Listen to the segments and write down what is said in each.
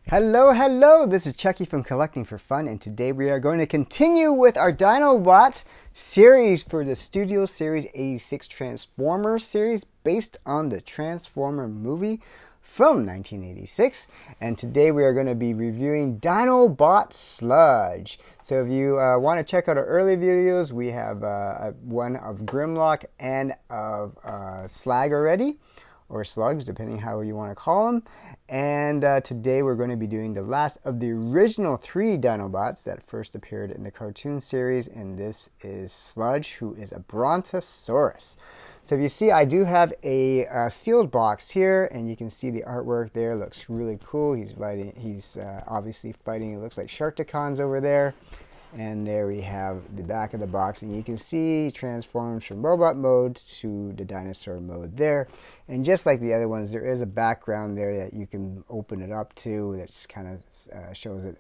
Hello, hello! This is Chucky from Collecting for Fun, and today we are going to continue with our Dinobot series for the Studio Series 86 Transformers series based on the Transformer movie from 1986. And today we are going to be reviewing Dinobot Sludge. So if you want to check out our early videos, we have one of Grimlock and of Slag already, or Slugs, depending how you want to call them. And today we're going to be doing the last of the original 3 Dinobots that first appeared in the cartoon series, and this is Sludge, who is a Brontosaurus. So if you see, I do have a sealed box here, and you can see the artwork there. Looks really cool. He's fighting. He's obviously fighting. It looks like Sharkticons over there. And there we have the back of the box, and you can see transforms from robot mode to the dinosaur mode there. And just like the other ones, there is a background there that you can open it up to that just kind of shows it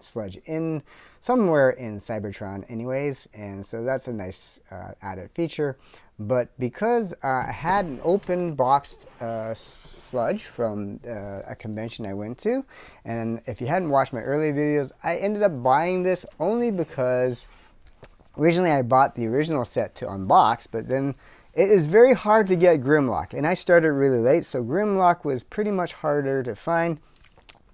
Sludge in somewhere in Cybertron anyways, and so that's a nice added feature. But because I had an open boxed Sludge from a convention I went to, and if you hadn't watched my early videos, I ended up buying this only because originally I bought the original set to unbox, but then it is very hard to get Grimlock, and I started really late, so Grimlock was pretty much harder to find.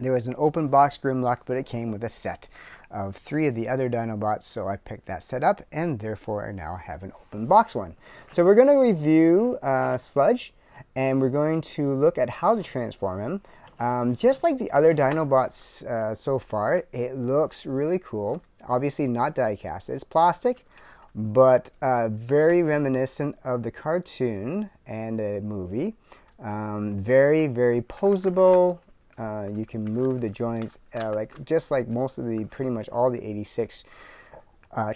There was an open box Grimlock, but it came with a set of 3 of the other Dinobots, so I picked that set up, and therefore I now have an open box one. So we're going to review Sludge, and we're going to look at how to transform him. Just like the other Dinobots so far, it looks really cool. Obviously not die-cast. It's plastic, but very reminiscent of the cartoon and the movie. Very, very posable. You can move the joints just like most of the pretty much all the 86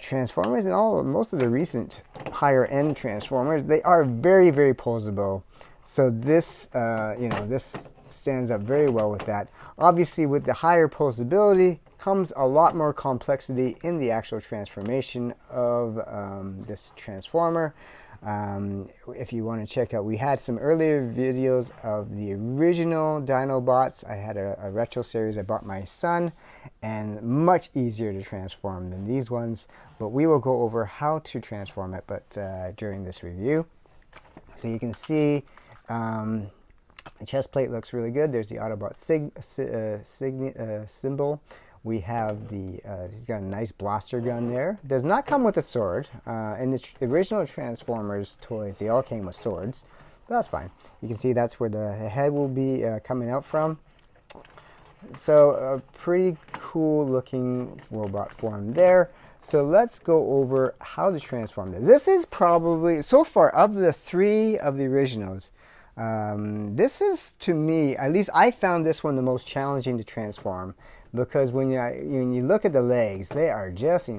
Transformers and most of the recent higher end Transformers. They are very, very posable. So this this stands up very well with that. Obviously, with the higher posability comes a lot more complexity in the actual transformation of this Transformer. If you want to check out, we had some earlier videos of the original Dinobots. I had a retro series I bought my son, and much easier to transform than these ones, but we will go over how to transform it during this review. So you can see the chest plate looks really good. There's the Autobot symbol. We have he's got a nice blaster gun there. Does not come with a sword. In the original Transformers toys, they all came with swords, but that's fine. You can see that's where the head will be coming out from. So a pretty cool looking robot form there. So let's go over how to transform this. This is probably, so far, of the 3 of the originals, this is, to me, at least I found this one the most challenging to transform, because when you look at the legs, they are just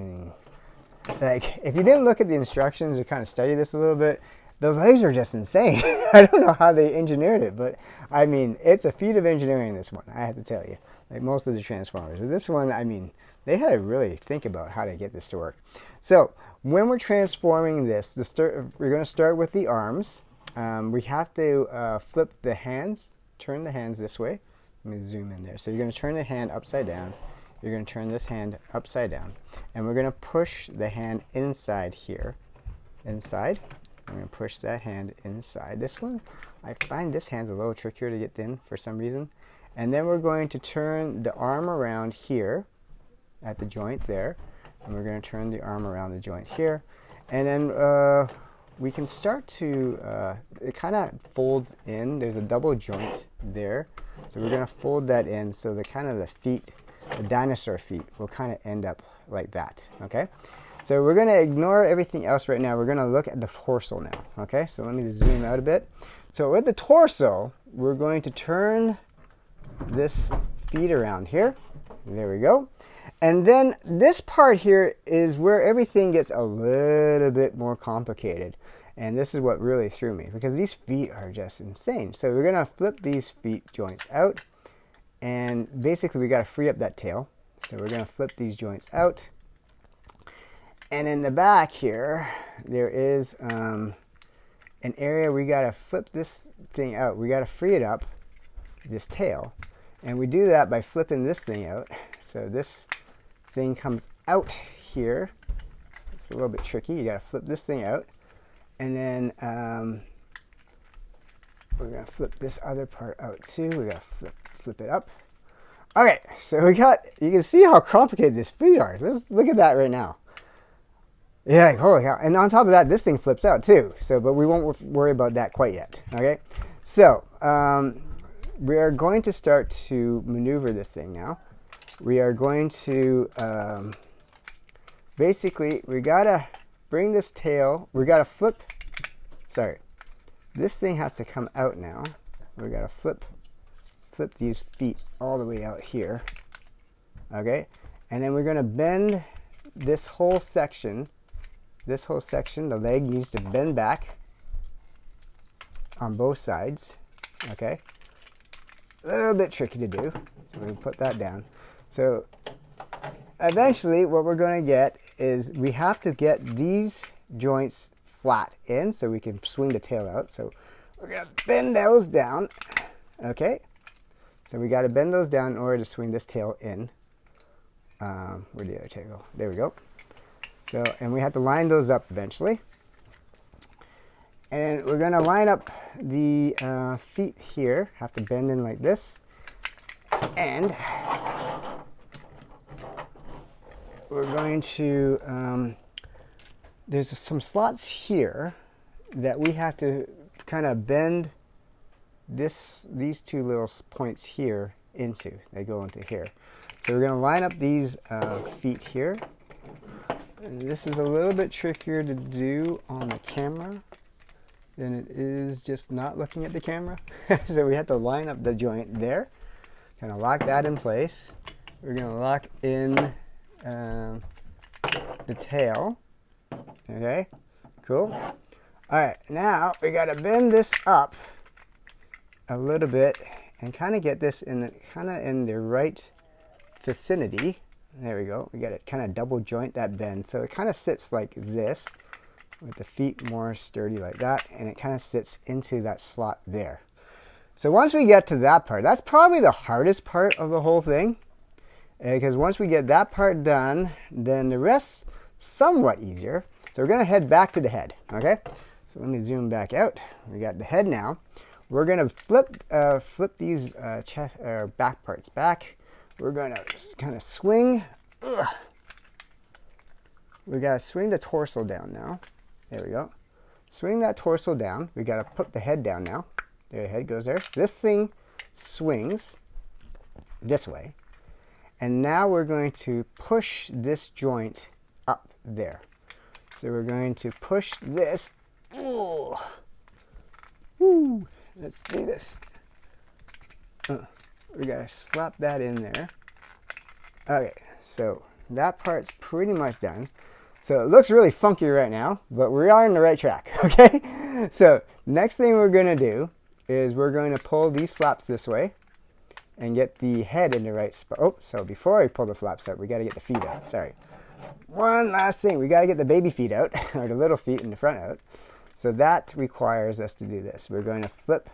like, if you didn't look at the instructions or kind of study this a little bit, the legs are just insane. I don't know how they engineered it, but I mean, it's a feat of engineering, this one, I have to tell you, like most of the Transformers. But this one, I mean, they had to really think about how to get this to work. So when we're transforming this, we're going to start with the arms. We have to flip the hands, turn the hands this way. Let me zoom in there. So you're going to turn the hand upside down. You're going to turn this hand upside down. And we're going to push the hand inside here. Inside. I'm going to push that hand inside. This one, I find this hand's a little trickier to get in for some reason. And then we're going to turn the arm around here at the joint there. And we're going to turn the arm around the joint here. And then we can start to, it kind of folds in. There's a double joint there. So we're going to fold that in so the feet, the dinosaur feet, will kind of end up like that, okay? So we're going to ignore everything else right now. We're going to look at the torso now, okay? So let me zoom out a bit. So with the torso, we're going to turn this feet around here. There we go. And then this part here is where everything gets a little bit more complicated. And this is what really threw me, because these feet are just insane. So we're going to flip these feet joints out. And basically, we got to free up that tail. So we're going to flip these joints out. And in the back here, there is an area we got to flip this thing out. We got to free it up, this tail. And we do that by flipping this thing out. So this thing comes out here. It's a little bit tricky. You got to flip this thing out. And then we're going to flip this other part out too. We got to flip it up. Okay, so we got, you can see how complicated these feet are. Let's look at that right now. Yeah, holy cow. And on top of that, this thing flips out too. So, but we won't worry about that quite yet. Okay, so we are going to start to maneuver this thing now. We are going to, basically, we gotta bring this tail, we gotta flip, sorry, this thing has to come out now. We gotta flip these feet all the way out here, okay? And then we're gonna bend this whole section, the leg needs to bend back on both sides, okay? A little bit tricky to do, so we can put that down. So eventually what we're going to get is we have to get these joints flat in so we can swing the tail out. So we're going to bend those down, okay? So we got to bend those down in order to swing this tail in. Where'd the other tail go? There we go. So, and we have to line those up eventually. And we're going to line up the feet here, have to bend in like this. And we're going to, there's some slots here that we have to kind of bend these two little points here into. They go into here. So we're going to line up these feet here. And this is a little bit trickier to do on the camera than it is just not looking at the camera. So we have to line up the joint there. Kind of lock that in place. We're going to lock in the tail. Okay, cool. All right, now we got to bend this up a little bit and kind of get this in the right vicinity. There we go. We got to kind of double joint that bend so it kind of sits like this with the feet more sturdy like that, and it kind of sits into that slot there. So once we get to that part, that's probably the hardest part of the whole thing, because once we get that part done, then the rest somewhat easier. So we're going to head back to the head. Okay, so let me zoom back out. We got the head now. We're going to flip these chest or back parts back. We're going to kind of swing. We got to swing the torso down now. There we go. Swing that torso down. We got to put the head down now. There, the head goes there. This thing swings this way. And now we're going to push this joint up there. So we're going to push this. Ooh. Woo. Let's do this. We gotta slap that in there. Okay, so that part's pretty much done. So it looks really funky right now, but we are on the right track, okay? So next thing we're gonna do is we're going to pull these flaps this way and get the head in the right spot. Oh, so before I pull the flaps out, we gotta get the feet out, sorry. One last thing, we gotta get the baby feet out, or the little feet in the front out. So that requires us to do this. We're going to flip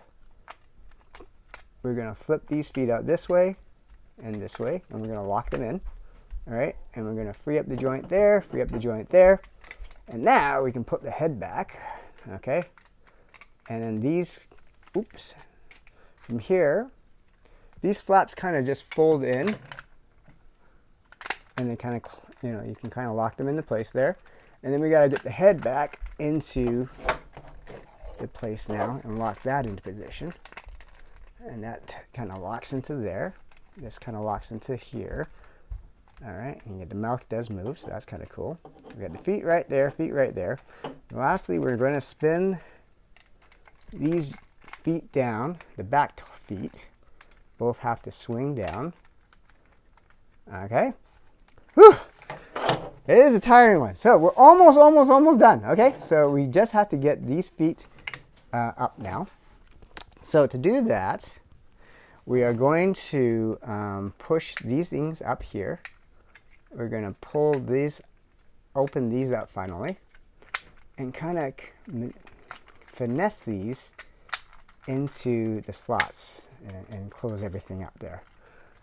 these feet out this way and this way, and we're going to lock them in. All right, and we're going to free up the joint there, free up the joint there, and now we can put the head back. Okay, and then these, oops, from here, these flaps kind of just fold in, and they kind of, you know, you can kind of lock them into place there. And then we got to get the head back into the place now and lock that into position. And that kind of locks into there. This kind of locks into here. All right, and the mouth does move, so that's kind of cool. We got the feet right there, feet right there. And lastly, we're going to spin these feet down. The back feet both have to swing down. Okay. Whew. It is a tiring one. So we're almost done. Okay, so we just have to get these feet up now. So to do that, we are going to push these things up here. We're going to pull these, open these up finally, and kind of finesse these into the slots and close everything up there.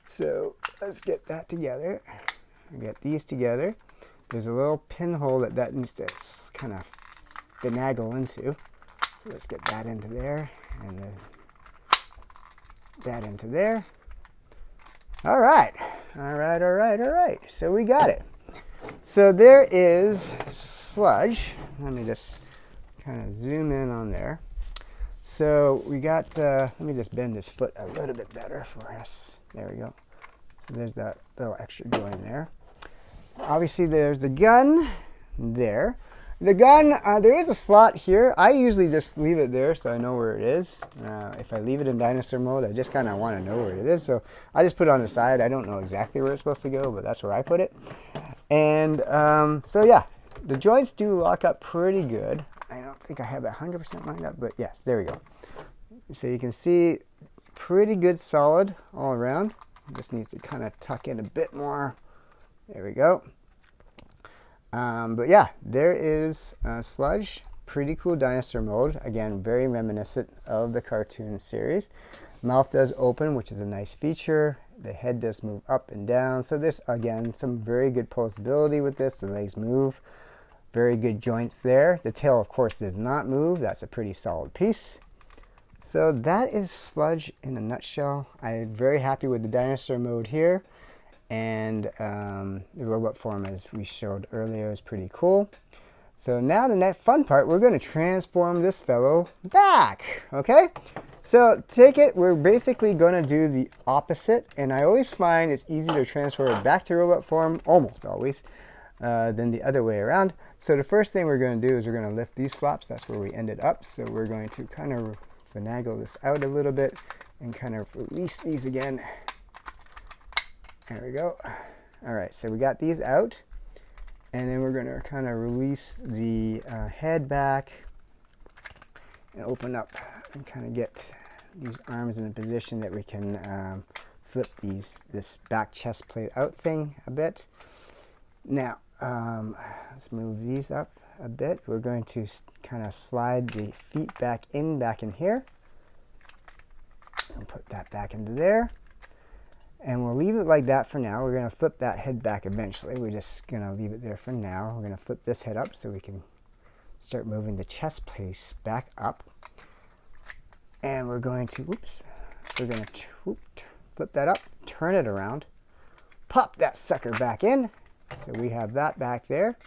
So let's get that together. Get these together. There's a little pinhole that needs to kind of finagle into. So let's get that into there, and that into there. All right. So we got it. So there is Sludge. Let me just kind of zoom in on there. So we got, let me just bend this foot a little bit better for us. There we go. So there's that little extra joint there. Obviously there's the gun there. The gun, there is a slot here. I usually just leave it there so I know where it is. If I leave it in dinosaur mode, I just kind of want to know where it is. So I just put it on the side. I don't know exactly where it's supposed to go, but that's where I put it. And so yeah, the joints do lock up pretty good. I don't think I have it 100% lined up, but yes, there we go. So you can see pretty good solid all around. Just needs to kind of tuck in a bit more. There we go. But yeah, there is Sludge. Pretty cool dinosaur mode. Again, very reminiscent of the cartoon series. Mouth does open, which is a nice feature. The head does move up and down. So there's, again, some very good posability with this. The legs move. Very good joints there. The tail, of course, does not move. That's a pretty solid piece. So that is Sludge in a nutshell. I'm very happy with the dinosaur mode here. And the robot form, as we showed earlier, is pretty cool. So now the next fun part, we're going to transform this fellow back. Okay? So take it, we're basically going to do the opposite. And I always find it's easier to transfer it back to robot form, almost always, than the other way around. So the first thing we're going to do is we're going to lift these flaps. That's where we ended up. So we're going to kind of finagle this out a little bit and kind of release these again. There we go. All right, so we got these out. And then we're going to kind of release the head back and open up and kind of get these arms in a position that we can flip this back chest plate out thing a bit. Now, let's move these up a bit. We're going to kind of slide the feet back in here. And put that back into there. And we'll leave it like that for now. We're going to flip that head back eventually. We're just going to leave it there for now. We're going to flip this head up so we can start moving the chest piece back up. And we're going to, flip that up, turn it around, pop that sucker back in. So we have that back there.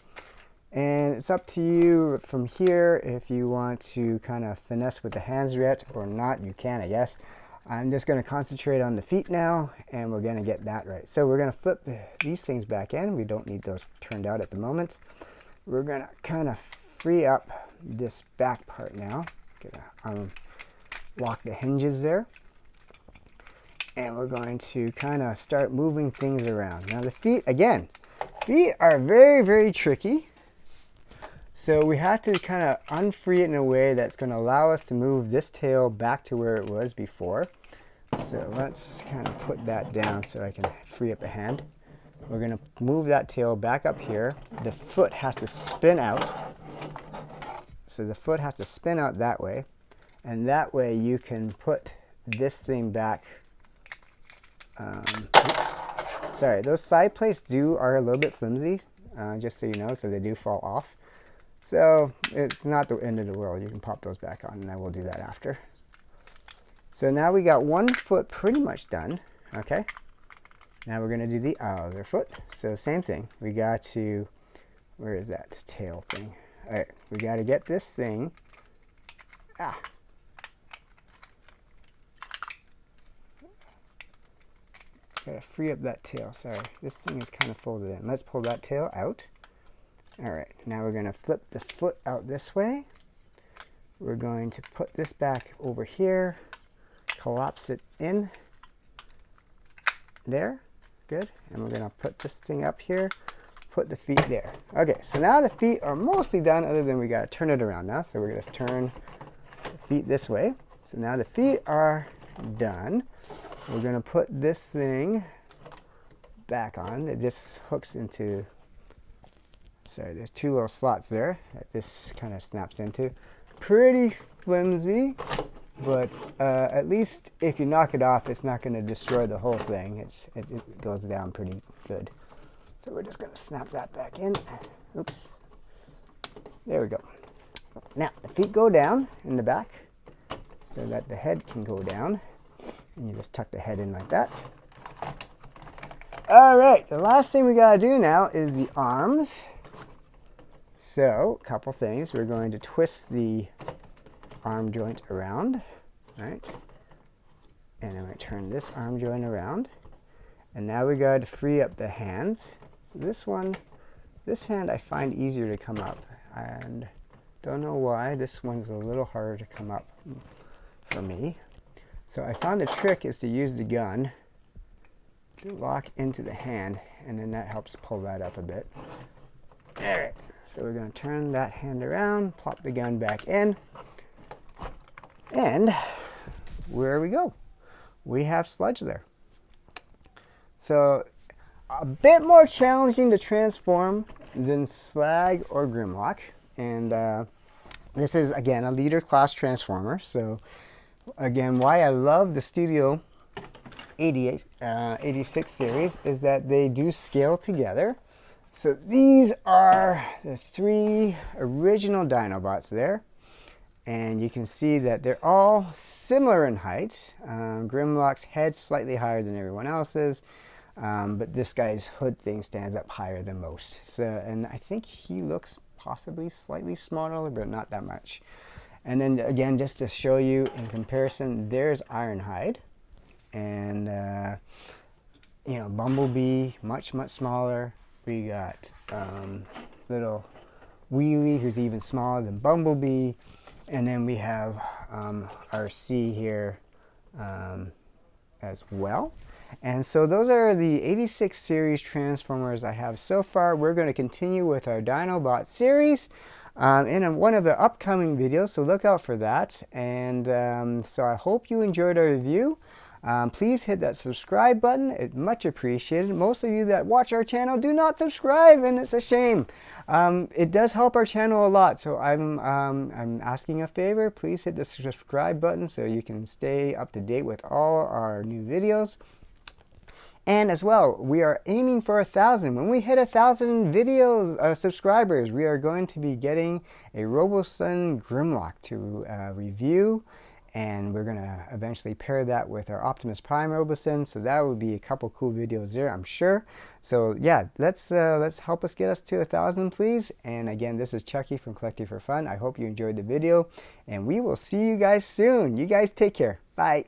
And it's up to you from here if you want to kind of finesse with the hands yet or not. You can, I guess. I'm just going to concentrate on the feet now, and we're going to get that right. So we're going to flip these things back in. We don't need those turned out at the moment. We're going to kind of free up this back part now. Going to lock the hinges there. And we're going to kind of start moving things around. Now the feet, again, feet are very, very tricky. So we have to kind of unfree it in a way that's going to allow us to move this tail back to where it was before. So let's kind of put that down so I can free up a hand. We're going to move that tail back up here. The foot has to spin out. So the foot has to spin out that way. And that way you can put this thing back. Sorry, those side plates are a little bit flimsy, just so you know, so they do fall off. So it's not the end of the world. You can pop those back on, and I will do that after. So now we got one foot pretty much done. Okay. Now we're going to do the other foot. So same thing. We got to, where is that tail thing? All right, we got to get this thing. Got to free up that tail. Sorry, this thing is kind of folded in. Let's pull that tail out. All right, now we're going to flip the foot out this way. We're going to put this back over here, collapse it in there. Good. And we're going to put this thing up here, put the feet there. Okay, so now the feet are mostly done, other than we got to turn it around now. So we're going to turn the feet this way. So now the feet are done. We're going to put this thing back on. It just hooks into, sorry, there's two little slots there that this kind of snaps into. Pretty flimsy, but at least if you knock it off, it's not going to destroy the whole thing. It goes down pretty good. So we're just going to snap that back in. Oops. There we go. Now, the feet go down in the back so that the head can go down. And you just tuck the head in like that. All right, the last thing we got to do now is the arms. So, a couple things. We're going to twist the arm joint around, right? And I'm going to turn this arm joint around. And now we got to free up the hands. So this hand I find easier to come up. And don't know why, this one's a little harder to come up for me. So I found the trick is to use the gun to lock into the hand, and then that helps pull that up a bit. All right, so we're going to turn that hand around, plop the gun back in, and where we go. We have Sludge there. So a bit more challenging to transform than Slag or Grimlock, and this is again a leader class transformer. So again, why I love the Studio 86 series is that they do scale together. So these are the 3 original Dinobots there, and you can see that they're all similar in height. Grimlock's head's slightly higher than everyone else's, but this guy's hood thing stands up higher than most. So, and I think he looks possibly slightly smaller, but not that much. And then again, just to show you in comparison, there's Ironhide, and you know, Bumblebee, much smaller. We got little Wheelie, who's even smaller than Bumblebee, and then we have RC here as well. And so those are the 86 series Transformers I have so far. We're going to continue with our Dinobot series in one of the upcoming videos, so look out for that. And so I hope you enjoyed our review. Please hit that subscribe button. It's much appreciated. Most of you that watch our channel do not subscribe, and it's a shame. It does help our channel a lot, so I'm asking a favor. Please hit the subscribe button so you can stay up to date with all our new videos. And as well, we are aiming for 1,000. When we hit 1,000 videos, subscribers, we are going to be getting a Robosen Grimlock to review. And we're going to eventually pair that with our Optimus Prime Robosen, so that would be a couple cool videos there, I'm sure. So yeah, let's help us get us to 1,000, please. And again, this is Chucky from Collecting for Fun. I hope you enjoyed the video, and we will see you guys soon. You guys take care. Bye.